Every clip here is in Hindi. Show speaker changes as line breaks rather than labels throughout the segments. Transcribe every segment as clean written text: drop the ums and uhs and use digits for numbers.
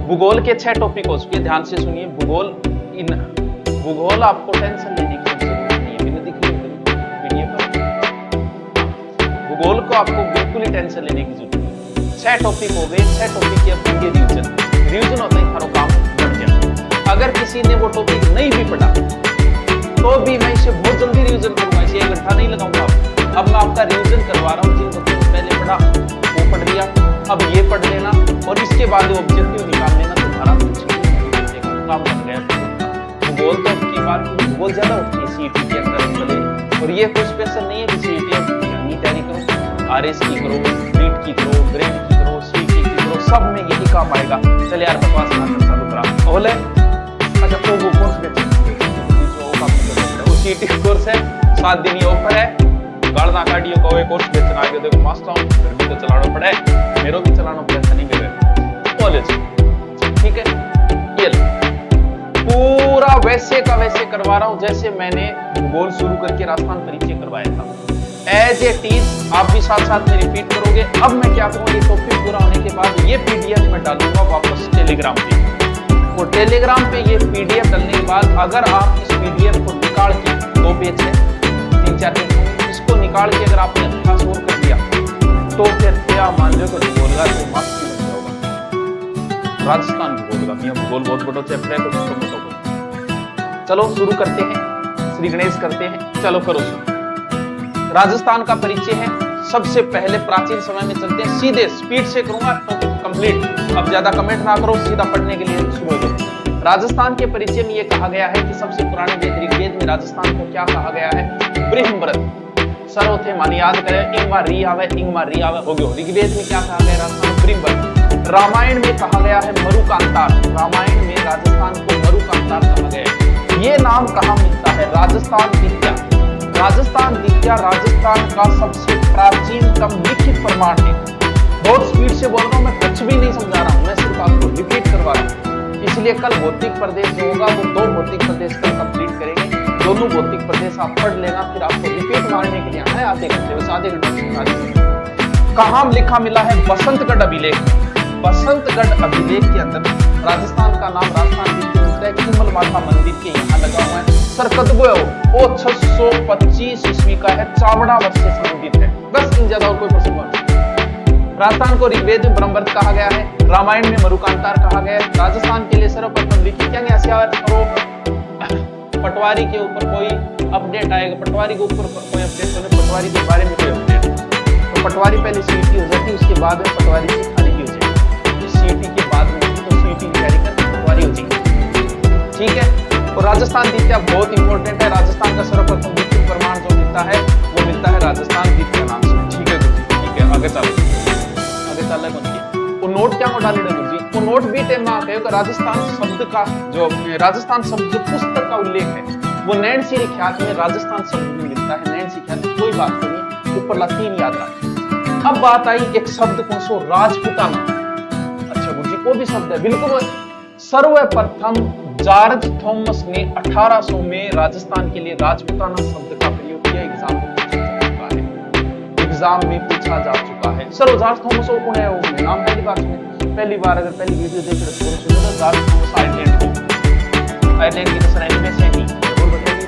भूगोल के 6 टॉपिक हो चुके हैं, ध्यान से सुनिए। भूगोल आपको टेंशन लेने की जरूरत नहीं है, मैंने दिख वीडियो पर। भूगोल को आपको बिल्कुल ही टेंशन लेने की जरूरत नहीं। 6 टॉपिक हो गए, 6 टॉपिक के अब रिवीजन होता है, थारो काम बढ़ गया। अगर किसी ने वो टॉपिक नहीं भी पढ़ा तो भी मैं इसे बहुत जल्दी रिवीजन करूंगा, इसे 1 घंटा नहीं लगाऊंगा। अब मैं आपका रिवीजन करवा रहा हूँ, जिन बच्चों ने पहले पढ़ा वो पढ़ लिया, अब ये पढ़ लेना और इसके बाद ऑब्जेक्टिव निकाल लेना, तुम्हारा काम बन गया। भूगोल तो की बात, भूगोल ज्यादा होती है सीईटी के अंदर भले, और ये कोई स्पेशल नहीं है कि सीईटी की तैयारी करो, आरएस की करो, नीट की करो, ग्रेड की करो, सीईटी की करो, सब में यही काम आएगा। चल यार बकवास ना कर, चालू करा बोले। अच्छा वो कोर्स बेच सीईटी कोर्स है, 7 दिन ऑफर है, गाड़ना काटियो को कोर्स बेचना आगे देखो मास्टर हूं, फिर भी तो चलाना पड़े, मेरो भी चलाना पड़े, नहीं मेरे कॉलेज। ठीक है, ये पूरा वैसे का वैसे करवा रहा हूं जैसे मैंने भूगोल शुरू करके राजस्थान परिचय करवाया था, एज इट इज। आप भी साथ साथ में रिपीट करोगे। अब मैं क्या करूंगा, ये टॉपिक पूरा होने के बाद ये पीडीएफ में डालूंगा वापस टेलीग्राम पे, और टेलीग्राम पे ये पीडीएफ डालने के बाद अगर आप इस पीडीएफ को निकाल के, 2 पेज है, 3-4 पेज, इसको निकाल के अगर आपने अभ्यास और कर दिया तो फिर क्या मान लो कि भूगोल का तो मस्त होगा। राजस्थान भूगोल का भूगोल बहुत बड़ा चैप्टर है, तो छोटा मोटा। चलो शुरू करते हैं, श्री गणेश करते हैं। चलो करो शुरू। राजस्थान का परिचय है। सबसे पहले प्राचीन समय में चलते हैं, सीधे स्पीड से करूंगा तो कंप्लीट। अब ज्यादा कमेंट ना करो, सीधा पढ़ने के लिए शुरू हो जाओ। राजस्थान के परिचय में यह कहा गया है कि सबसे पुराने वेद ऋग्वेद में राजस्थान को क्या कहा गया है, ब्रह्मव्रत। सर्व थे मान याद करें, इंगमा री आवे हो गयो। ऋग्वेद में क्या कहा गया राजस्थान, ब्रह्मव्रत। रामायण में कहा गया है मरुकांतार, रामायण में राजस्थान को मरुकांतार कहा गया है। ये नाम कहाँ मिलता है, राजस्थान द्वितीय। राजस्थान द्वितीय राजस्थान का सबसे प्राचीनतम लिखित प्रमाण है। बहुत स्पीड से बोल रहा हूँ मैं, कुछ भी नहीं समझा रहा हूँ, मैं सिर्फ आपको रिपीट करवा रहा हूँ। इसलिए कल भौतिक प्रदेश जो होगा वो 2 भौतिक प्रदेश कल कंप्लीट करेंगे। दोनों भौतिक प्रदेश आप पढ़ लेना, फिर आपको रिपीट मारने के लिए आना है आधे घंटे, बस आधे घंटे। कहाँ लिखा मिला है, बसंतगढ़ अभिलेख। बसंतगढ़ अभिलेख के अंदर राजस्थान का नाम राजस्थान मिलता है, किमल माता मंदिर के यहाँ लगा हुआ है। सरकतगो वो 625 ईस्वी का है, चावड़ा वर्ष से संबंधित है। बस इन ज्यादा और कोई प्रश्न नहीं। राजस्थान को ऋग्वेद में ब्रह्मव्रत कहा गया है, रामायण में मरुकांतार कहा गया है। राजस्थान के लिए सर्वप्रथम लिखी क्या पटवारी के ऊपर कोई अपडेट आएगा, पटवारी के ऊपर कोई अपडेट होने, पटवारी के बारे में कोई अपडेट, तो पटवारी पहले सीईटी हो जाती है, उसके बाद में पटवारी की खाली हो जाएगी। सीईटी के बाद में तो सीईटी की तैयारी कर पटवारी हो जाएगी। ठीक है, तो राजस्थान द्वितीय बहुत इंपॉर्टेंट है। राजस्थान का सर्वप्रथम लिखित प्रमाण जो मिलता है वो मिलता है राजस्थान द्वितीय नाम से। ठीक है गुरुजी, ठीक है, आगे चलो। नोट क्या डाले गुरुजी, वो नोट भी टाइम में आते हैं। राजस्थान शब्द का जो राजस्थान शब्द जो पुस्तक का उल्लेख है वो नैन्सी ख्यात में राजस्थान शब्द में मिलता है। नैन्सी ख्यात में कोई बात नहीं, ऊपर लातीन याद रखें। अब बात आई एक शब्द कौन सो, राजपूताना। अच्छा गुरुजी, वो भी शब्द है बिल्कुल। सर्वप्रथम जॉर्ज थॉमस ने 1800 में राजस्थान के लिए राजपूताना शब्द का प्रयोग किया। एग्जाम में पूछा जा चुका है। सर जॉर्ज थॉमस कौन है, वो नाम पहली बार सुने, पहली बार अगर पहली वीडियो देख रहे हो तो जॉर्ज थॉमस आयरलैंड की सर एनिमे से ही बोल बताइए।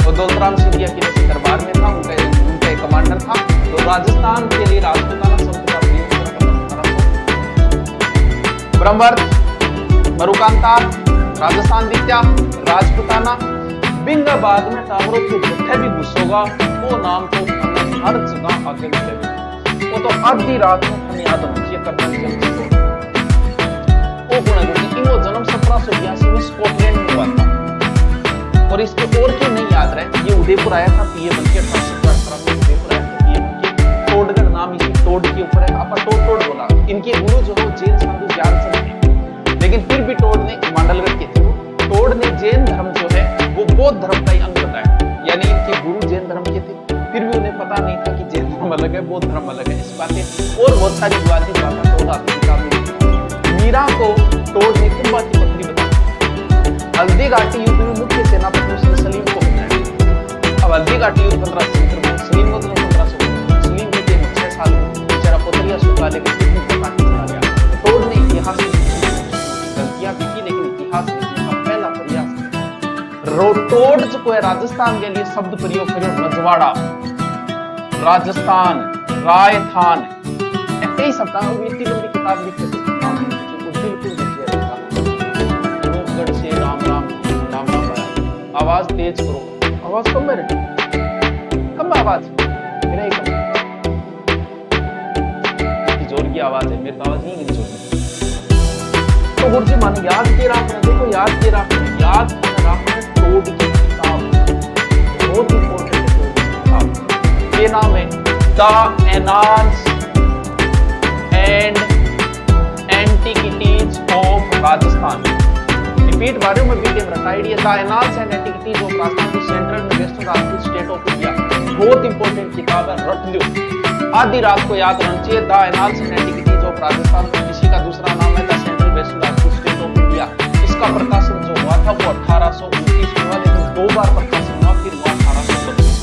तो दौलतराम सिंधिया की रसी दरबार में था, उनका एक कमांडर था। तो राजस्थान के लिए राजपूताना शब्द का प्रयोग ब्रह्मव्रत, मरुकांतार, राजस्थान द्वितीय, राजपूताना। बिंगाबाद में टावरों के जत्थे भी घुसोगा वो नाम तो हर जगह आगे मिलेगा। वो तो आधी रात में हमें याद होना चाहिए करना चाहिए। वो इनको जन्म 1782 में स्कॉटलैंड में हुआ था, और इसके और क्यों नहीं याद रहे, ये उदयपुर आया था पीए बन के 1818 में उदयपुर आया था पीए बन के। टोडगढ़ नाम इसी टोड के ऊपर है, आपा टोड बोला। इनके गुरु जो हो जैन साधु ज्ञानचंद थे, लेकिन फिर भी टोड ने मांडलगढ़ के थे। टोड ने जैन धर्म जो है वो बौद्ध धर्म का ही अंग बताया, यानी इनके गुरु जैन धर्म के थे, फिर भी उन्हें पता नहीं था कि जैन धर्म अलग है बौद्ध धर्म अलग है। इस बातें और बहुत सारी विवादित बातें टोड आपकी किताब में। मीरा को टोड ने कुंभा की पत्नी बताई। हल्दी घाटी युद्ध में मुख्य सेनापति उसने सलीम को बनाया। अब हल्दी घाटी युद्ध 1500 सलीम को 1500 सलीम के 6 साल बेचारा पोतरिया सुखा लेकर चला गया। टोड ने इतिहास को है राजस्थान के लिए शब्द प्रयोग करो रजवाड़ा, राजस्थान, रायथान, कई शब्द इतनी लंबी किताब लिखे से राम राम राम राम आया। आवाज तेज करो, आवाज कम है, कम आवाज मेरा ही कम, जोर की आवाज है, मेरी आवाज नहीं है जोर की। तो गुरुजी मान याद के रखना, देखो याद के रखना, याद रखना टोड की किताब, बहुत इंपॉर्टेंट है टोड की किताब। ये नाम है the annals and antiquities of Rajasthan. Repeat बारे में वीडियो में रटाइड है the annals and antiquities of Rajasthan की central and western Rajput state of India. बहुत इंपॉर्टेंट किताब है, रट लो, आधी रात को याद होना चाहिए। The annals and antiquities of Rajasthan, इसी का दूसरा नाम है the central western Rajput state of India. इसका प्रकाशन जो हुआ था वो 1829 हुआ, लेकिन 2 बार प्रकाशन हुआ, फिर हुआ 1832।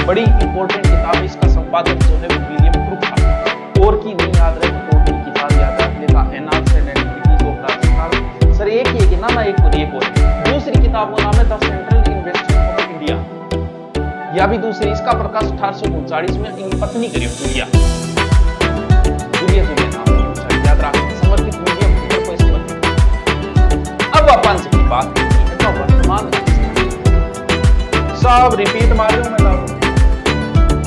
बड़ी इंपॉर्टेंट किताब है, इसका संपादक जो है वो विलियम क्रूक था। और की नहीं याद रहे तो की किताब याद रख लेगा, annals and antiquities of Rajasthan. Sir एक ही है कि ना एक और ये बोले। दूसरी किताब का नाम है the central investment of India, या भी दूसरी, इसका प्रकाश 1839 में इनकी पत्नी करी जूलिया नाम याद रखना, समर्पित मीडियम को समर्पित। अब अपन से बात करनी है तो वर्तमान सब रिपीट मार रहे हो,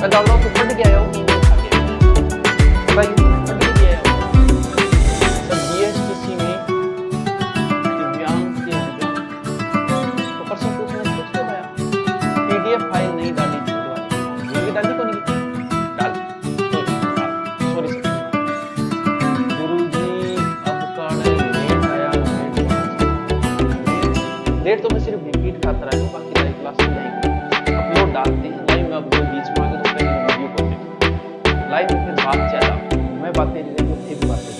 मैं डाल रहा हूँ तो पढ़ के आया हूँ, बताइए पढ़ के आया हूँ। सर जीएसटीसी में दिव्यांग के तो परसों पूछने कुछ हो गया, पीडीएफ फाइल नहीं डाली वाली, डाली को नहीं डाल, सॉरी सर गुरुजी अब कौन लेट आया, लेट तो मैं सिर्फ रिपीट करता रहा हूँ, बाकी लाइव क्लास में जाएंगे अपलोड डालते हैं लाइव में। अब जो बीच में आ गए तो पहले वीडियो को देखो, लाइव में फिर बात ज्यादा, मैं बातें नहीं रहेंगी, फिर बातें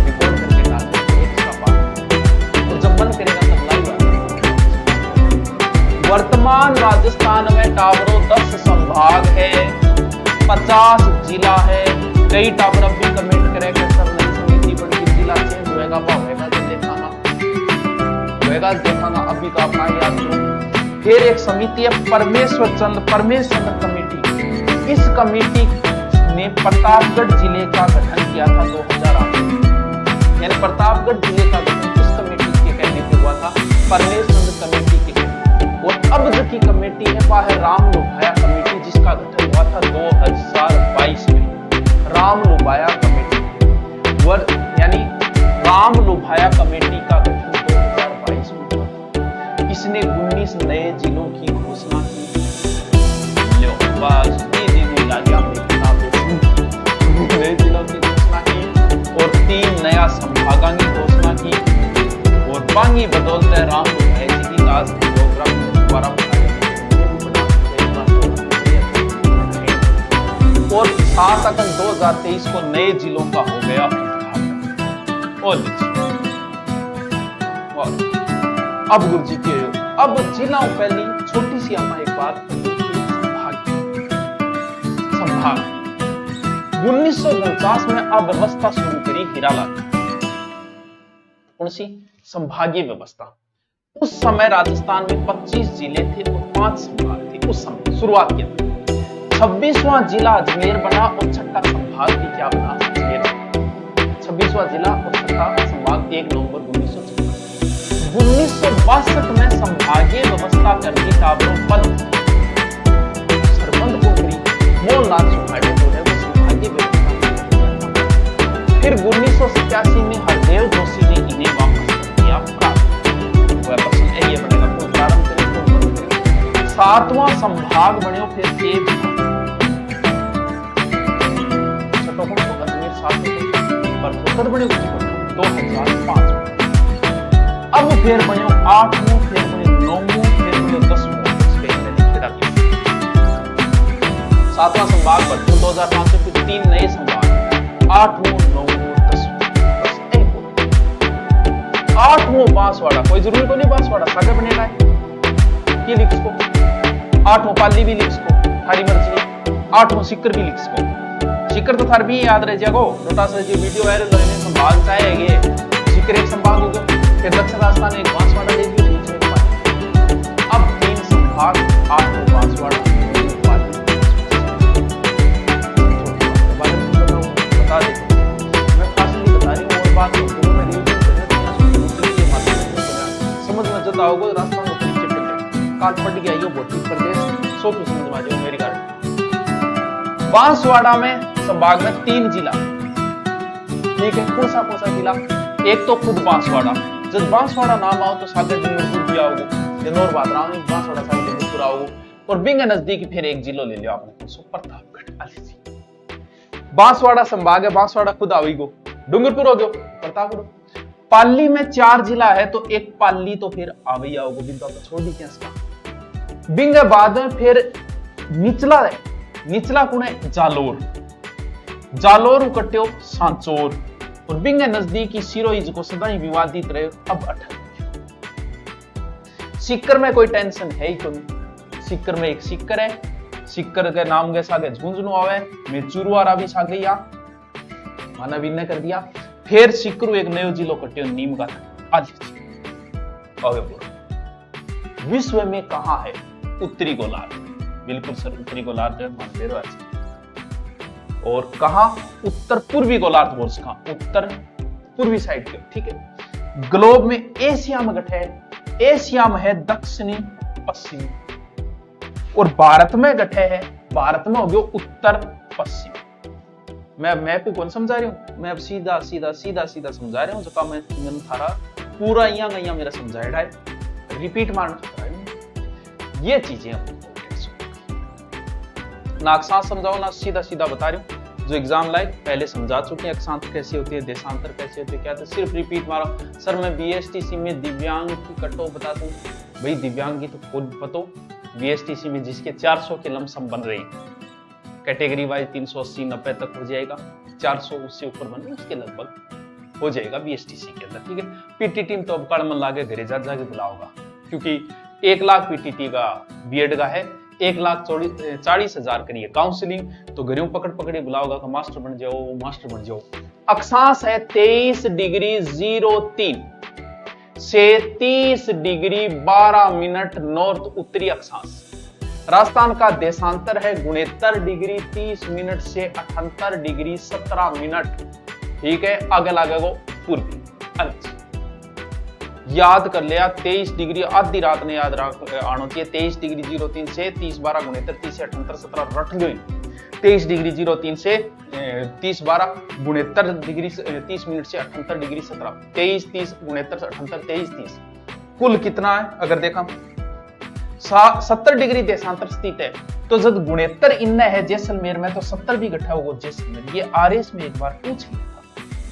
रिकॉर्ड करके डालते हैं एक का बात, तो जब मन करेगा तब लाइव आएगा। वर्तमान राजस्थान में टावरों 10 संभाग है, 50 जिला है। कई टावर अब भी कमेंट करेगा सर नई समिति बड़ी जिला चेंज होएगा, होएगा तो देखाना, होएगा देखाना, अभी तो अपना याद करो। फिर एक समिति है परमेश्वर चंद्र कमेटी। इस कमेटी ने प्रतापगढ़ जिले का गठन किया था 2008 में, यानी प्रतापगढ़ जिले का गठन इस कमेटी के कहने पे हुआ था, परमेश्वर कमेटी के। और अब जो की कमेटी है वह है राम लुभाया कमेटी, जिसका गठन हुआ था 2022 में। राम लुभाया कमेटी यानी राम लुभाया कमेटी का गठन 2022 में हुआ। इसने 19 नए जिलों की घोषणा की। नए जिलों की घोषणा की और 3 नया संभागां की घोषणा की। और बांगी बदौलत राम लुभाया जी की काज प्रोग्राम द्वारा और 7 अगस्त 2023 को नए जिलों का हो गया उद्घाटन। अब गुरुजी के अब जिला पहली छोटी सी हम एक बात संभाग 1949 में अव्यवस्था शुरू करी हीरालाल। कौन सी? संभागीय व्यवस्था। उस समय राजस्थान में 25 जिले थे और 5 संभाग थे। उस समय शुरुआत किया था। 26वां जिला अजमेर बना और छठा संभाग भी क्या बना? अजमेर। 26वां जिला और छठा संभाग 1 नवंबर 1962 में संभागीय व्यवस्था करके टावरों पर सरबंद को मोहनलाल सुखाड़े जो है वो संभागीय व्यवस्था। फिर 1987 में हरदेव जोशी ने इन्हें वापस कर दिया। ये बनेगा प्रारंभ करें 7वां संभाग बने। फिर अजमेर 7 बने 2005। अब फिर बने 8वां, फिर बने 9वां, फिर बने 10वां। 7वां संभाग बढ़ते 2005 से फिर 3 नए संभाग 8वां, 9वां, 10वां। 8वां बांसवाड़ा, कोई जरूरी को नहीं बांसवाड़ा सागर बनेगा ये लिख को। 8वां पाली भी लिख को, थारी मर्जी। 8वां सिक्कर भी लिख को। सिक्कर तो थार भी याद रह जाएगा। छोटा सा जो वीडियो वायरल होने संभाग चाहेंगे सिक्कर एक संभाग हो गया। फिर दक्षिण राजस्थान एक बांसवाड़ा संभाग, 8 में बांसवाड़ा, बता दे। मैं फासली बता रही हूँ और बात नहीं करूँ, मैं रिवीजन समझ में जब आओगे रास्ता में नीचे पड़ काट पड़ गया ये भौतिक प्रदेश 100% समझ में आ जाएगा मेरी गाड़ी। बांसवाड़ा में संभाग में 3 जिला, ठीक है। कौन सा जिला? एक तो खुद बांसवाड़ा, जब बांसवाड़ा नाम आओ तो सागर डूंगरपुर भी आओगे, जनौर बादराम में बांसवाड़ा सागर डूंगरपुर आओगे, और बिंग नजदीक फिर एक जिलो ले लिया आपने, प्रतापगढ़ आलीसी। बांसवाड़ा संभाग है, बांसवाड़ा खुद आवेगो, डूंगरपुर हो गयो, प्रतापगढ़। पाली में 4 जिला है तो एक पाली तो फिर आवे ही आओगे, बिंदु तो छोड़ दी क्या इसका। बिंग बाद में फिर निचला है, निचला कौन है? जालोर, जालोर उकट्यो सांचौर, और बिंग नजदीकी सिरोही को सदा ही विवादित रहे अब 18। सीकर में कोई टेंशन है ही कोई, सीकर में एक सीकर है, सीकर के नाम के सागे झुंझुनू आवे, में चुरुआरा भी सागे या माना विनय कर दिया। फिर सीकरू एक नयो जिलो कट्यो नीम का आज विश्व में कहां है? उत्तरी गोलार्ध, बिल्कुल सर, उत्तरी गोलार्ध मानते रहो। और कहा? उत्तर पूर्वी गोलार्ध बोल सका, उत्तर पूर्वी साइड के, ठीक है। ग्लोब में एशिया में गठे है, एशिया में है दक्षिणी पश्चिमी, और भारत में गठे है, भारत में हो गया उत्तर पश्चिम। मैं मैप को कौन समझा रही हूं? मैं अब सीधा सीधा सीधा सीधा समझा रहा हूं, जो काम मैंने थारा पूरा यहाँ मेरा समझाया है, रिपीट मारना ये चीजें ना अक्षांश समझाओ ना सीधा सीधा बता रही हूँ, जो एग्जाम लाइक पहले समझा चुके हैं। अक्षांश कैसे होती है, देशांतर कैसे होती है, क्या तो सिर्फ रिपीट मारो। सर मैं बीएसटीसी में दिव्यांग की कटो बता दूं, भाई दिव्यांग की तो खुद पतो, बीएसटीसी में जिसके 400 के लमसम बन रहे हैं, कैटेगरी वाइज 380-90 तक हो जाएगा, 400 उससे ऊपर बने उसके लगभग हो जाएगा बीएसटीसी के अंदर, ठीक है। पीटी टीम तो अब मन लागे घरे जाके बुलाओगा, क्योंकि 1 लाख पीटीटी का बीएड का है, 1,40,000 करिए काउंसलिंग, तो घरों पकड़ बुलाओगा का मास्टर बन जाओ, मास्टर बन जाओ। अक्षांश है 23 डिग्री 03 से 30 डिग्री 12 मिनट नॉर्थ उत्तरी अक्षांश। राजस्थान का देशांतर है 69 डिग्री 30 मिनट से 78 डिग्री 17 मिनट, ठीक है। अगला को पूर्वी याद कर लिया, 23 डिग्री आधी रात ने याद आना चाहिए, 23 डिग्री 03 से 30-12 69 30 से 78 17 रट गई, 23 डिग्री 03 से 30-12 69 डिग्री 30 मिनट से 78 डिग्री 17, 23 30 69 78 23 30, कुल कितना है अगर देखा 70 डिग्री देशांतर स्थित है। तो जब 69 इन्न है जैसलमेर में, तो 70 भी इकट्ठा होगा जैसलमेर। ये आरएस में एक बार पूछ लिया था,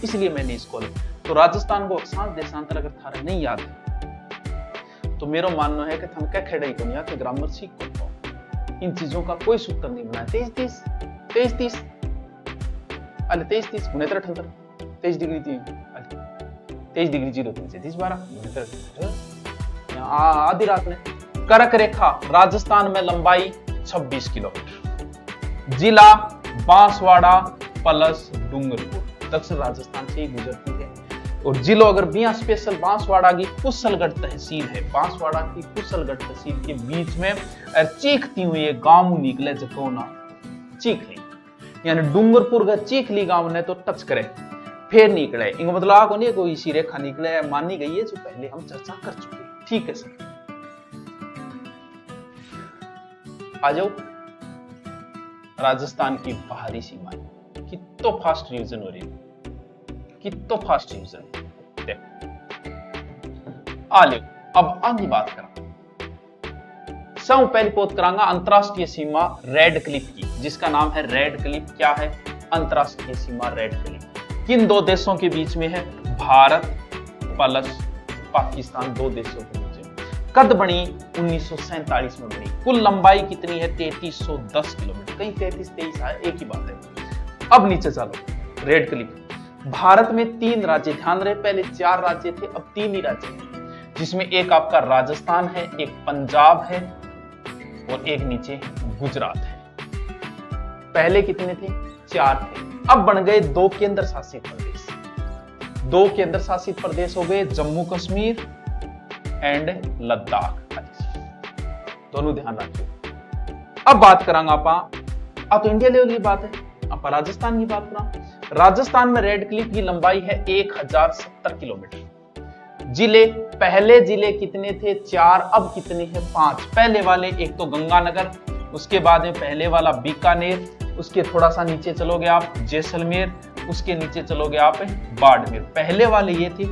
इसलिए मैंने इसको लिखा। तो राजस्थान को अक्षांश देशांतर अगर थारा नहीं याद है तो मेरा मानना है कि थम क्या खेड़ा ही कोनिया कि ग्रामर सीख को इन चीजों का कोई सूत्र नहीं बनाया। 23 30 अरे 23 30 69 78 23 डिग्री 23 डिग्री 03 से 30-12 आधी रात में। कर्क रेखा राजस्थान में लंबाई 26 किलोमीटर, जिला बांसवाड़ा प्लस डूंगरपुर, दक्षिण राजस्थान से ही गुजरती है। और जिलो अगर बिया स्पेशल बांसवाड़ा की कुशलगढ़ तहसील है, बांसवाड़ा की कुशलगढ़ तहसील के बीच में चीखती हुई गांव निकले जकोना चीखली, यानी डूंगरपुर का चीखली गांव ने तो टच करे फिर निकले, इनको मतलब आको नहीं कोई इसी रेखा निकले, मानी गई है जो पहले हम चर्चा कर चुके हैं, ठीक है सर। आ जाओ राजस्थान की बाहरी सीमा, कितो फास्ट रिवीजन हो रही है, कितो फास्ट रिवीजन आ लो। अब आगे बात करा सब पहले पोत करांगा अंतरराष्ट्रीय सीमा रेड क्लिफ की, जिसका नाम है रेड क्लिफ। क्या है अंतरराष्ट्रीय सीमा रेड क्लिफ? किन दो देशों के बीच में है? भारत प्लस पाकिस्तान, दो देशों के बीच में। कद बनी 1947 में बनी। कुल लंबाई कितनी है? 3310 किलोमीटर, कहीं 33-23 है, एक ही बात है। अब नीचे चलो रेड क्लिफ। भारत में 3 राज्य, ध्यान रहे पहले 4 राज्य थे, अब 3 ही राज्य थे, जिसमें एक आपका राजस्थान है, एक पंजाब है और एक नीचे गुजरात है। पहले कितने थे? 4 थे, अब बन गए 2 केंद्र शासित प्रदेश। 2 केंद्र शासित प्रदेश हो गए जम्मू कश्मीर एंड लद्दाख। दोनों ध्यान रखियो। अब बात करांगा आप तो इंडिया लेवल की बात है, आप राजस्थान की बात करा। राजस्थान में रेड क्लिफ की लंबाई है 1070 किलोमीटर। जिले, पहले जिले कितने थे? 4, अब कितने हैं? 5। पहले वाले एक तो गंगानगर, उसके बाद में पहले वाला बीकानेर, उसके थोड़ा सा नीचे चलोगे आप जैसलमेर, उसके नीचे चलोगे आप बाड़मेर। पहले वाले ये थे।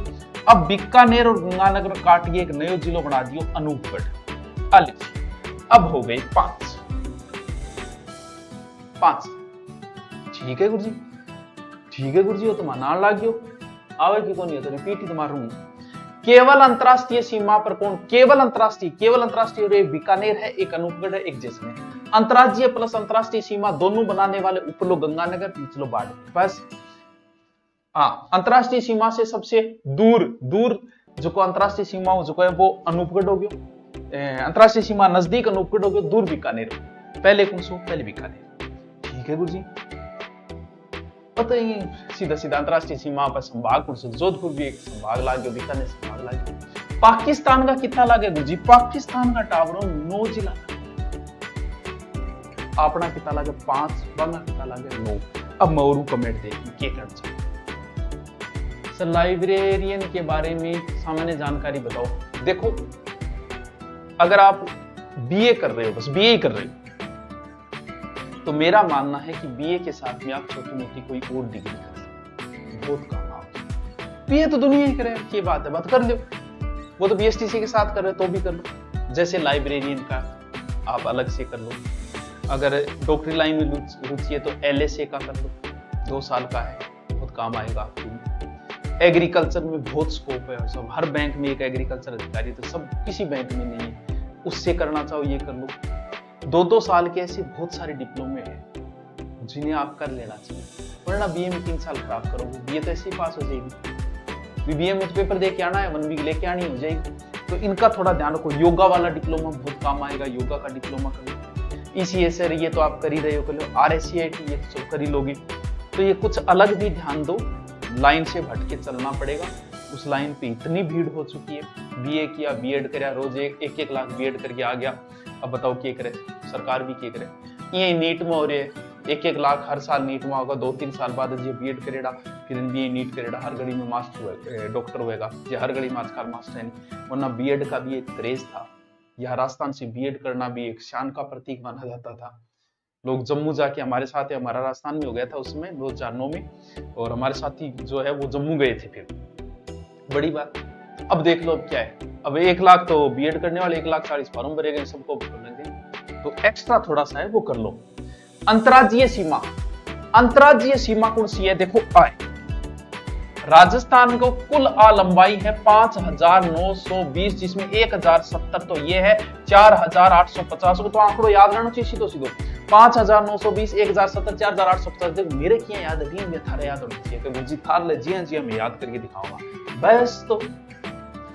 अब बीकानेर और गंगानगर काट के एक नया जिला बना दियो अनूपगढ़। अब हो गए 5। ठीक है गुरुजी, ठीक है गुरुजी, वो तो माना लागियो आवे की कौन है तो रिपीट ही तुम्हारा रूम। केवल अंतरराष्ट्रीय सीमा पर कौन? केवल अंतरराष्ट्रीय और एक बीकानेर है, एक अनूपगढ़ है, एक जैसलमेर। अंतरराज्यीय प्लस अंतरराष्ट्रीय सीमा दोनों बनाने वाले ऊपरलो गंगानगर, निचलो बाड़मेर। बस हाँ, अंतरराष्ट्रीय सीमा से सबसे दूर जो को अंतरराष्ट्रीय सीमा जो है वो अनूपगढ़ हो गयो। अंतरराष्ट्रीय सीमा नजदीक अनूपगढ़ हो गयो, दूर बीकानेर। पहले कौन सो? पहले बीकानेर। ठीक है गुरुजी, पता ही सीधा सीधा अंतरराष्ट्रीय सीमा पर संभाग कौन सा? जोधपुर भी एक संभाग लागे, बीकानेर संभाग लागे। पाकिस्तान का कितना लागे गुरुजी? पाकिस्तान का टावरों 9 जिला। अपना कितना लागे? 5। बंगा कितना लागे? 9। अब मोरू कमेंट देखिए क्या करना चाहिए। सर लाइब्रेरियन के बारे में सामान्य जानकारी बताओ। देखो, अगर आप बीए कर रहे हो, बस बीए ही कर रहे हो, तो मेरा मानना है कि बीए के साथ में आप छोटी मोटी कोई और डिग्री कर सकते, बहुत काम आओ। बीए तो दुनिया ही करे, क्या बात है, बात कर लो। वो तो बीएसटीसी के साथ कर रहे तो भी कर लो। जैसे लाइब्रेरियन का आप अलग से कर लो। अगर डॉक्टरी लाइन में रुचि है तो एलएसए का कर लो, 2 साल का है, बहुत काम आएगा आपको। एग्रीकल्चर में बहुत स्कोप है, सब हर बैंक में एक एग्रीकल्चर अधिकारी, तो सब किसी बैंक में नहीं है, उससे करना चाहो ये कर लो। 2-2 साल के ऐसे बहुत सारे डिप्लोमे हैं जिन्हें आप कर लेना चाहिए, वरना बीए में 3 साल खराब करोगे। बीए तो ऐसे ही पास हो जाएगी, बीए में तो पेपर दे के आना है, 1 वीक लेके आनी हो जाएगी। तो इनका थोड़ा ध्यान रखो। योगा वाला डिप्लोमा बहुत काम आएगा, योगा का डिप्लोमा कर लो। ईसीएसआर ये तो आप कर ही रहे हो, कर लो। RSCIT ये तो कर ही लोगे। तो ये कुछ अलग भी ध्यान दो, लाइन से भटके चलना पड़ेगा। उस लाइन पे इतनी भीड़ हो चुकी है, बीए किया, बीएड किया, रोज 1-1 लाख बीएड करके आ गया। अब बताओ क्या करे, सरकार भी क्या करे। ये नीट में हो रही है, 1-1 लाख हर साल नीट में होगा। 2-3 साल बाद ये बीएड करेगा, फिर बीए नीट करेगा, हर घड़ी में मास्टर डॉक्टर होएगा। ये हर घड़ी में आजकल मास्टर है नहीं, वरना बीएड का भी एक क्रेज था। यह राजस्थान से बीएड करना भी एक शान का प्रतीक माना जाता था। लोग जम्मू जाके, हमारे साथ है, हमारा राजस्थान में हो गया था उसमें 2009 में, और हमारे साथी जो है वो जम्मू गए थे, फिर बड़ी बात। अब देख लो अब क्या है, अब 1 लाख तो बीएड करने वाले 1,40,000 फॉर्म भरे गए, सबको भरने, तो एक्स्ट्रा थोड़ा सा है वो कर लो। अंतरराज्यीय सीमा कौन सी है? देखो आए, राजस्थान को कुल लंबाई है 5,920, जिसमें 1,070 तो ये है, 4,850 को तो आंकड़ो याद रहना चाहिए सीधो 5,920, 1,070, 4,850। देखो मेरे किए याद है, मैं थारे याद होना चाहिए, गुरुजी थार ले जी मैं याद करके दिखाऊंगा बस। तो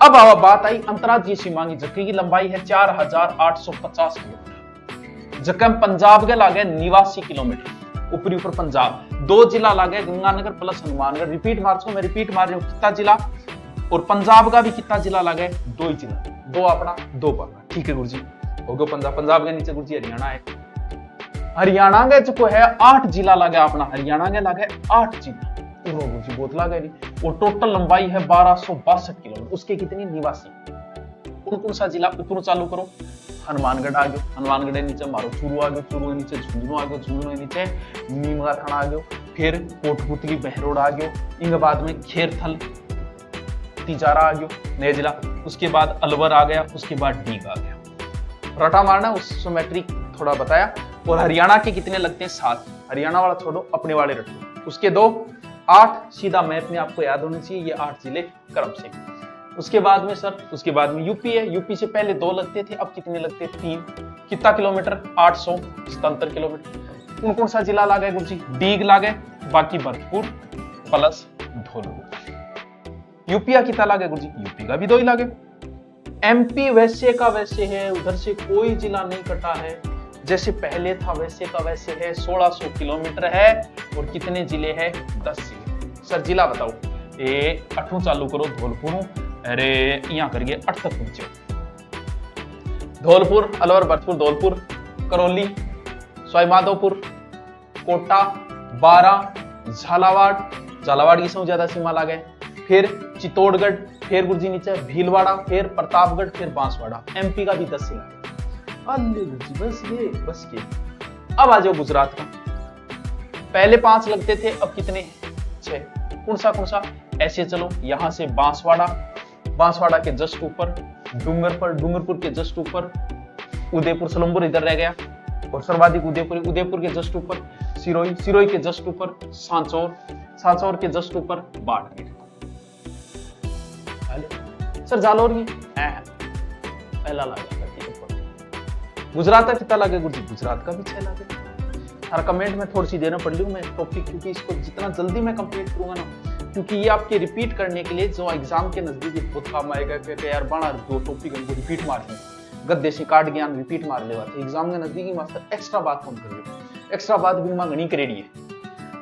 अब बात आई अंतरराज्यीय सीमा की, जबकि लंबाई है 4,850 किलोमीटर। जबकि पंजाब के लागे 89 किलोमीटर, ऊपरी ऊपर पंजाब। 2 जिला लागे, गंगानगर प्लस हनुमानगढ़। रिपीट मार रही हूँ कितना जिला, और पंजाब का भी कितना जिला लागे? 2 ही जिला, 2 अपना 2 पड़ना। ठीक है गुरुजी, हो गया पंजाब। पंजाब के नीचे गुरुजी हरियाणा है, हरियाणा के जो है 8 जिला लागे अपना, हरियाणा के लागे 8 जिला, गुरुजी बहुत लागे नहीं। और टोटल लंबाई है 1262 किलोमीटर, उसके कितनी? 89। कौन सा जिला? ऊपर चालू करो, हनुमानगढ़ आ गयो, हनुमानगढ़ के नीचे मारो चूरू आ गयो, चूरू के नीचे झुंझुनू आ गयो, झुंझुनू के नीचे नीमगा थाना आ गयो, फिर कोटपुतली बहरोड आ गयो, इनके बाद में खेरथल तिजारा आ गयो नया जिला, उसके बाद अलवर आ गया, उसके बाद डीग आ गया। रटा मारना, उस मैट्रिक थोड़ा बताया। और हरियाणा के कितने लगते हैं? 7। हरियाणा वाला छोड़ो, अपने वाले रखो। उसके 2, 8 सीधा मैप में आपको याद होनी चाहिए, ये 8 जिले क्रम से। उसके बाद में सर, उसके बाद में यूपी है। यूपी से पहले 2 लगते थे, अब कितने लगते हैं? 3। कितना किलोमीटर? 877 किलोमीटर। कौन सा जिला लागे गुरुजी? डीग लागे, बाकी भरतपुर प्लस धौलपुर। यूपी कितना लागे गुरुजी? यूपी का भी 2 ही लागे। एमपी वैसे का वैसे है, उधर से कोई जिला नहीं कटा है, जैसे पहले था वैसे का वैसे है। 1600 किलोमीटर है, और कितने जिले हैं? 10 जिले। सर जिला बताओ। 8 चालू करो, धौलपुर। अरे यहाँ करिए 8 तक पहुंचे। धौलपुर, अलवर, भरतपुर, धौलपुर, करौली, सवाईमाधोपुर, कोटा, बारा, झालावाड़, झालावाड़ की सबसे ज्यादा सीमा लागे, फिर चित्तौड़गढ़, फिर गुरुजी नीचे भीलवाड़ा, फिर प्रतापगढ़, फिर बांसवाड़ा। एमपी का भी 10 सीमा। बस ये। अब आ जाओ गुजरात का। पहले 5 लगते थे, अब कितने? 6। कौन सा? ऐसे चलो, यहां से बांसवाड़ा के जस्ट ऊपर डूंगरपुर के जस्ट ऊपर उदयपुर, सलमपुर इधर रह गया, और सर्वाधिक उदयपुर के जस्ट ऊपर सिरोही के जस्ट ऊपर सांचौर के जस्ट ऊपर बाड़मेर। सर जालोर की पहला लगा गुजरात का कितना लगे गुरुजी? गुजरात का भी 6 लगे। हर कमेंट में थोड़ी सी देना पड़ रही हूँ मैं टॉपिक, क्योंकि इसको जितना जल्दी मैं कंप्लीट करूंगा ना, क्योंकि ये आपके रिपीट करने के लिए जो एग्जाम के नजदीक बहुत काम आएगा कि यार बड़ा 2 टॉपिक हमको रिपीट मारने, गद्दे से काट ज्ञान रिपीट मार ले बात एग्जाम के नजदीकी मास्टर एक्स्ट्रा बात कौन कर रहे, एक्स्ट्रा बात भी मां घनी करेड़ी है।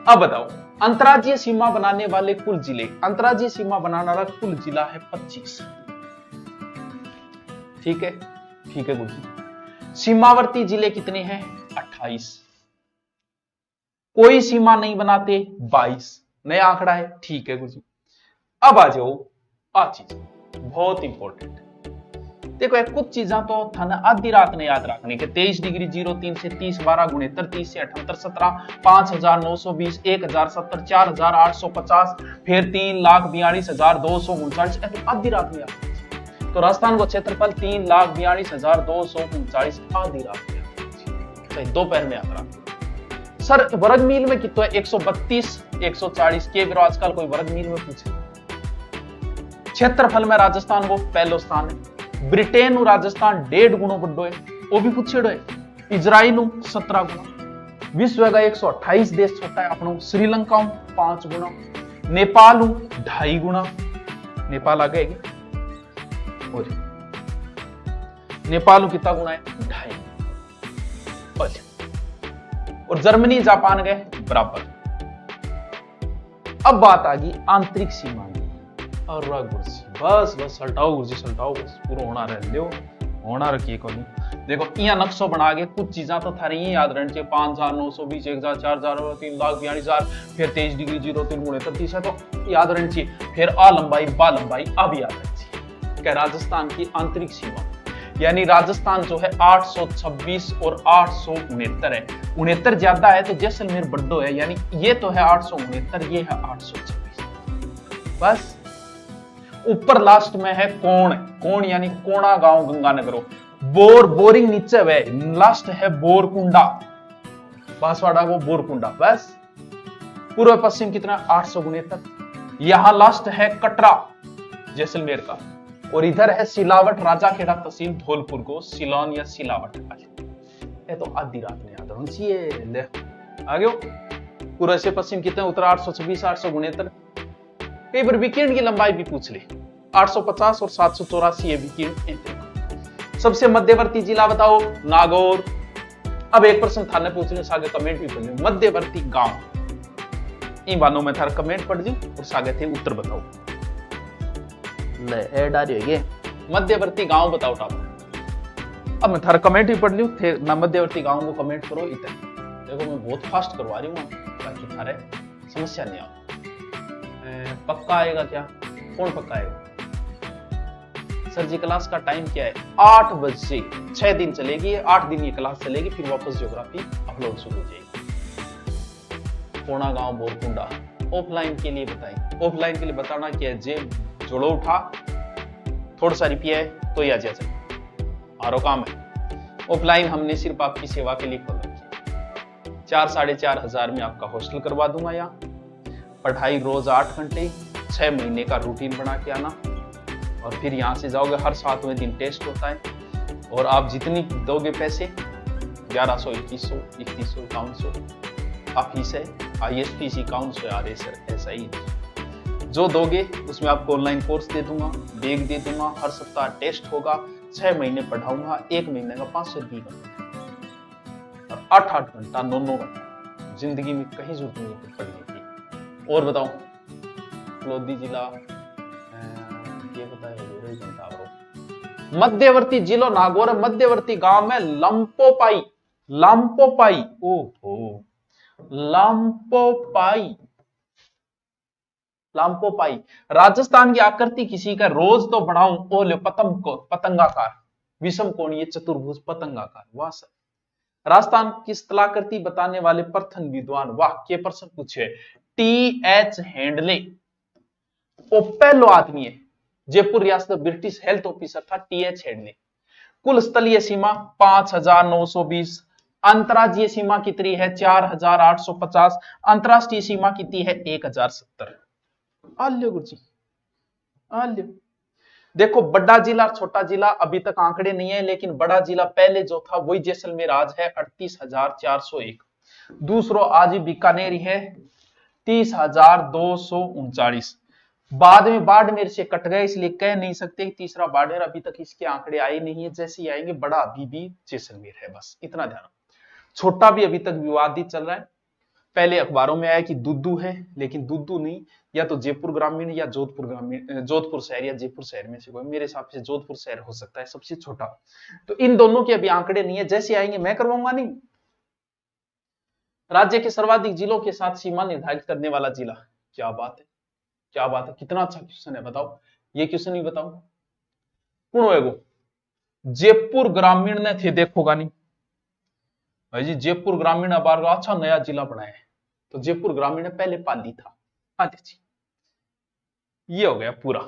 अब बताओ, अंतर्राज्यीय सीमा बनाने वाले कुल जिले, अंतर्राज्यीय सीमा बनाने वाला कुल जिला है 25। ठीक है गुरुजी। सीमावर्ती जिले कितने हैं? 28। कोई सीमा नहीं बनाते 22। नया आंकड़ा है। ठीक है गुरुजी। अब आ जाओ आ चीज बहुत इंपॉर्टेंट। देखो कुछ चीजा तो थाने आधी रात ने याद रखने के 23 डिग्री 03 से 30 12 गुणे 30 से 78 17 5920 1070 4850 फिर 3,42,239 आधी रात में याद। तो राजस्थान को क्षेत्रफल 3,42,239 आधी रात में दोपहर में याद रखना। सर वर्ग मील में कितना है? 132 140 के बिरो आजकल कोई वर्ग मील में पूछे। क्षेत्रफल में राजस्थान को पहलो स्थान है। ब्रिटेन राजस्थान 1.5 गुणों बड़ो है, वो भी पूछेड़ो है। इजराइल 17 गुना। विश्व का 128 देश छोटा है अपनो। श्रीलंका 5 गुना। नेपाल 2.5 गुना। नेपाल आ गए और नेपाल कितना गुना है? 2.5। और जर्मनी जापान गए बराबर। अब बात आ गई आंतरिक सीमा की। और बस हटाओ गुरुजी सल्टाओ, बस पूरा होना रह लियो, होना रखिए कोनी। देखो यहाँ नक्शो बना के कुछ चीजा तो थारी ही याद रहने चाहिए। 5,920 1,000 4,000 3,42,000 फिर 23 डिग्री 03 गुणे 33 है तो याद रहनी चाहिए। फिर आ लंबाई बा लंबाई अब याद रहनी चाहिए। क्या राजस्थान की आंतरिक सीमा यानी राजस्थान जो है 826 और 869 है। 69 ज्यादा है तो जैसलमेर बड्डो है, यानी ये तो है 869, ये है 826। बस ऊपर लास्ट में है कोण यानी कोणा गांव गंगानगर। बोरिंग नीचे है, लास्ट है बोरकुंडा, बांसवाड़ा को बोरकुंडा। बस पूर्व पश्चिम कितना? 869। यहां लास्ट है कटरा जैसलमेर का, और इधर है सिलावट राजाखेड़ा तहसील धौलपुर को सिलोन या सिलावट। ये तो आधी रात में याद होना चाहिए। आगे पूर्व से पश्चिम कितने? उत्तर 826 869। कई बार विकिरण की लंबाई भी पूछ ले। 850 और 784 ये विकिरण। सबसे मध्यवर्ती जिला बताओ? नागौर। अब एक प्रश्न थाने पूछने सागे कमेंट भी पढ़ मध्यवर्ती गांव इन बानों में थारा कमेंट पढ़ दी और सागे थे उत्तर बताओ। ले ऐड आ रही है मध्यवर्ती गांव बताओ टाप। अब मैं थारा कमेंट भी पढ़ लियो थे ना, मध्यवर्ती गांव को कमेंट करो इतना। देखो मैं बहुत फास्ट करवा रही हूँ ताकि थारे समस्या नहीं आओ। पक्का आएगा क्या? कौन पक्का आएगा? सर जी क्लास का टाइम क्या है? 8 बजे। 6 दिन चलेगी, 8 दिन ये क्लास चलेगी, फिर वापस ज्योग्राफी अपलोड शुरू हो जाएगी। कोणा गांव बोरकुंडा ऑफलाइन के लिए बताएं। ऑफलाइन के लिए बताना क्या है? जे जोड़ो उठा थोड़ा सा रिपिया है तो या जैसे आरो काम है। ऑफलाइन हमने सिर्फ आपकी सेवा के लिए खोला है। 4-4.5 हजार में आपका हॉस्टल करवा दूंगा। यहाँ पढ़ाई रोज 8 घंटे 6 महीने का रूटीन बना के आना, और फिर यहाँ से जाओगे हर 7वें दिन टेस्ट होता है, और आप जितनी दोगे पैसे 1100 2100 3100 5100 आप फीस है ISPC 5100 RS ऐसा ही जो दोगे उसमें आपको ऑनलाइन कोर्स दे दूंगा, बैग दे दूंगा, हर सप्ताह टेस्ट होगा, 6 महीने पढ़ाऊंगा, 1 महीने का 500 रुपये का, और 8-8 घंटा 9-9 घंटा जिंदगी में कहीं जरूरत नहीं पढ़ने की। और बताओ लोधी जिला ये बताया मध्यवर्ती जिलों नागौर मध्यवर्ती गांव में लंपोपाई, लंपोपाई, ओहो, लंपोपाई, लंपोपाई। राजस्थान की आकृति किसी का रोज तो बढ़ाऊं ओ लो पतंग को, पतंगाकार, विषम कोणीय चतुर्भुज पतंगाकार, वाह सर। राजस्थान की स्थलाकृति बताने वाले प्रथम विद्वान, वाह, के प्रश्न पूछे। टी.एच. हेंडले, वो पहलो आदमी है, जयपुर रियासत ब्रिटिश हेल्थ ऑफिसर था टी.एच. हेडले। कुल स्थलीय सीमा 5,920, अंतर्राज्यीय सीमा कितनी है 4,850, अंतरराष्ट्रीय सीमा कितनी है 1,070। आल्यो गुरु जी, आल्यो। देखो बड़ा जिला और छोटा जिला अभी तक आंकड़े नहीं है, लेकिन बड़ा जिला पहले जो था वही जैसलमेर आज है 38,401। दूसरो आज बीकानेर है 30,239। बाद में बाड़मेर से कट गए, इसलिए कह नहीं सकते कि तीसरा बाड़मेर, अभी तक इसके आंकड़े आए नहीं है, जैसे ही आएंगे बड़ा अभी भी जैसलमेर है, बस इतना ध्यान। छोटा भी अभी तक विवादित चल रहा है। पहले अखबारों में आया कि दुद्दू है, लेकिन दुद्दू नहीं, या तो जयपुर ग्रामीण या जोधपुर ग्रामीण, जोधपुर शहर या जयपुर शहर में से कोई, मेरे हिसाब से जोधपुर शहर हो सकता है सबसे छोटा। तो इन दोनों के अभी आंकड़े नहीं है, जैसे आएंगे मैं करवाऊंगा। नहीं, राज्य के सर्वाधिक जिलों के साथ सीमा निर्धारित करने वाला जिला, क्या बात है, क्या बात है, कितना अच्छा क्वेश्चन है, बताओ ये क्वेश्चन नहीं बताओ कौन होएगो। जयपुर ग्रामीण ने थे, देखोगा नहीं भाई जी, जयपुर ग्रामीण अबार का अच्छा नया जिला बनाया है, तो जयपुर ग्रामीण ने पहले पाली था। हाँ जी, ये हो गया पूरा।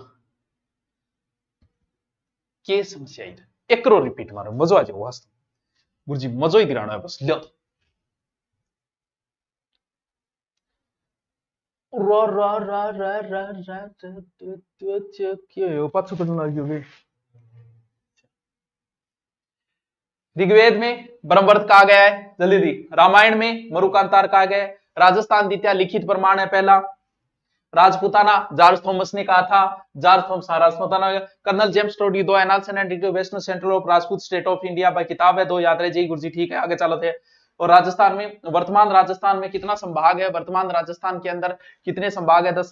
के समस्या एक करो रिपीट मारो, मजो आ जाओ वास्तव गुरुजी, मजो ही दिलाना है बस, लो रा रा रा रा रा रा पाछू करने लगी। ऋग्वेद में ब्रह्मवर्त कहा गया है, जल्दी दी। रामायण में मरुकांतार कहा गया है। राजस्थान द्वितीय लिखित प्रमाण है पहला। राजपूताना जॉर्ज थॉमस ने कहा था, George Thomas Rajputana. Colonel James Tod दो annals and western central of Rajput state of India by किताब है, दो याद रहे जी गुरुजी, ठीक है आगे चलो थे। और राजस्थान में, वर्तमान राजस्थान में कितना संभाग है, वर्तमान राजस्थान के अंदर कितने संभाग है, 10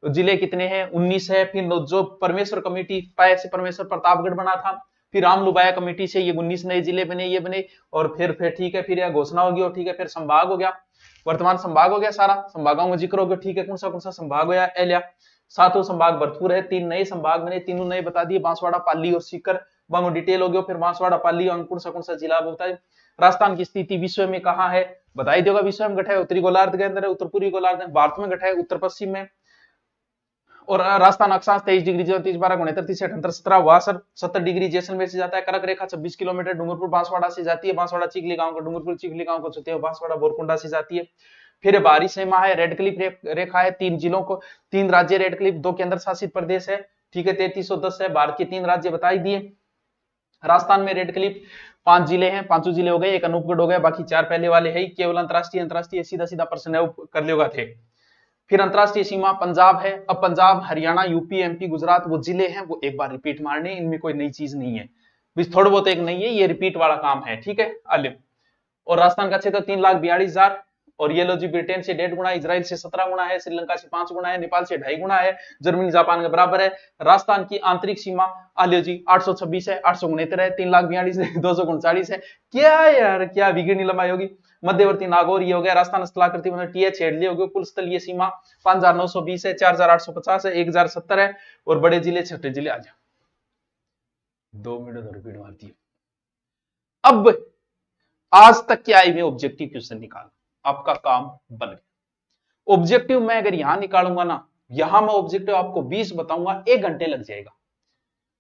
जिले कितने हैं, 19 है। फिर जो परमेश्वर कमेटी पाए से परमेश्वर प्रतापगढ़ बना था, फिर राम लुबाया कमेटी से ये 19 नए जिले बने, ये बने, और फिर ठीक है, फिर यह घोषणा होगी, और ठीक है फिर संभाग हो गया, वर्तमान संभाग हो गया, सारा संभागों का जिक्र हो गया, ठीक है कौन सा संभाग हो गया। सातों संभाग भरपूर है, 3 नए संभाग बने, तीनों नए बता दिए, बांसवाड़ा, पाली और सीकर, बांगो डिटेल हो गया, फिर बांसवाड़ा, पाली और कौन सा जिला बताए। राजस्थान की स्थिति विश्व में कहाँ है, बताई देगा, विश्व में गठा है, उत्तरी गोलार्ध के अंदर है, उत्तर पूर्वी गोलार्ध में, भारत में गठा है, उत्तर पश्चिम में। और राजस्थान अक्षांश 23 डिग्री 34 12 69 30 78 17 हुआ सर, 70 डिग्री जैसलमेर से जाता है, कर्क रेखा 26 किलोमीटर डूंगरपुर बांसवाड़ा से जाती है, बांसवाड़ा चिखली गांव को, डूंगरपुर चिखली गांव को छूते हुए बांसवाड़ा बोरकुंडा से जाती है। फिर बाहरी सीमा है, रेड क्लिफ रेखा है, 3 जिलों को, 3 राज्य रेड क्लिफ, 2 केंद्र शासित प्रदेश है, ठीक है 3310 है, भारत के 3 राज्य बताई दिए। राजस्थान में रेड क्लिफ 5 जिले हैं, 5 जिले हो गए, एक अनूपगढ़ हो गया, बाकी 4 पहले वाले है, केवल अंतरराष्ट्रीय सीधा सीधा प्रश्न कर लियोगा थे। फिर अंतरराष्ट्रीय सीमा पंजाब है, अब पंजाब, हरियाणा, यूपी, एमपी, गुजरात वो जिले हैं, वो एक बार रिपीट मारने, इनमें कोई नई चीज नहीं है, थोड़ा बहुत एक नहीं है, ये रिपीट वाला काम है, ठीक है अलिम। और राजस्थान का क्षेत्र 3,42,000, और ये लो जी, ब्रिटेन से 1.5 गुना, इजराइल से 17 गुना है, श्रीलंका से 5 गुना है, नेपाल से 2.5 गुना है, जर्मनी जापान के बराबर है। राजस्थान की आंतरिक सीमा आलियो जी 826 है, 869 है, 3,42,000 है, 239 है, क्या यार क्या बिगड़नी लंबाई होगी। मध्यवर्ती नागौर ये हो गया, राजस्थान स्थलाकृति मतलब टी.एच. हेडले हो गया, कुल स्थलीय सीमा 5,920 है, 4,850 है, 1,070 है, और बड़े जिले छठे जिले आ जाओ। 2 मिनट और रिपीट मारती है। अब आज तक के आई हुए ऑब्जेक्टिव क्वेश्चन निकाल, आपका काम बन गया। ऑब्जेक्टिव मैं अगर यहां निकालूंगा ना, यहां मैं ऑब्जेक्टिव आपको 20 बताऊंगा, 1 घंटे लग जाएगा,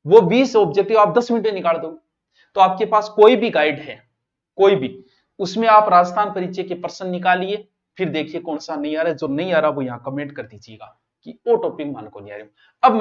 वो 20 ऑब्जेक्टिव आप 10 मिनट में निकाल दो। तो आपके पास कोई भी गाइड है, कोई भी, उसमें आप राजस्थान परिचय के प्रश्न निकालिए, फिर देखिए कौन सा नहीं आ रहा है, जो नहीं आ रहा वो यहां कमेंट कर दीजिएगा कि वो टॉपिक मान को नहीं आ रही। अब मैं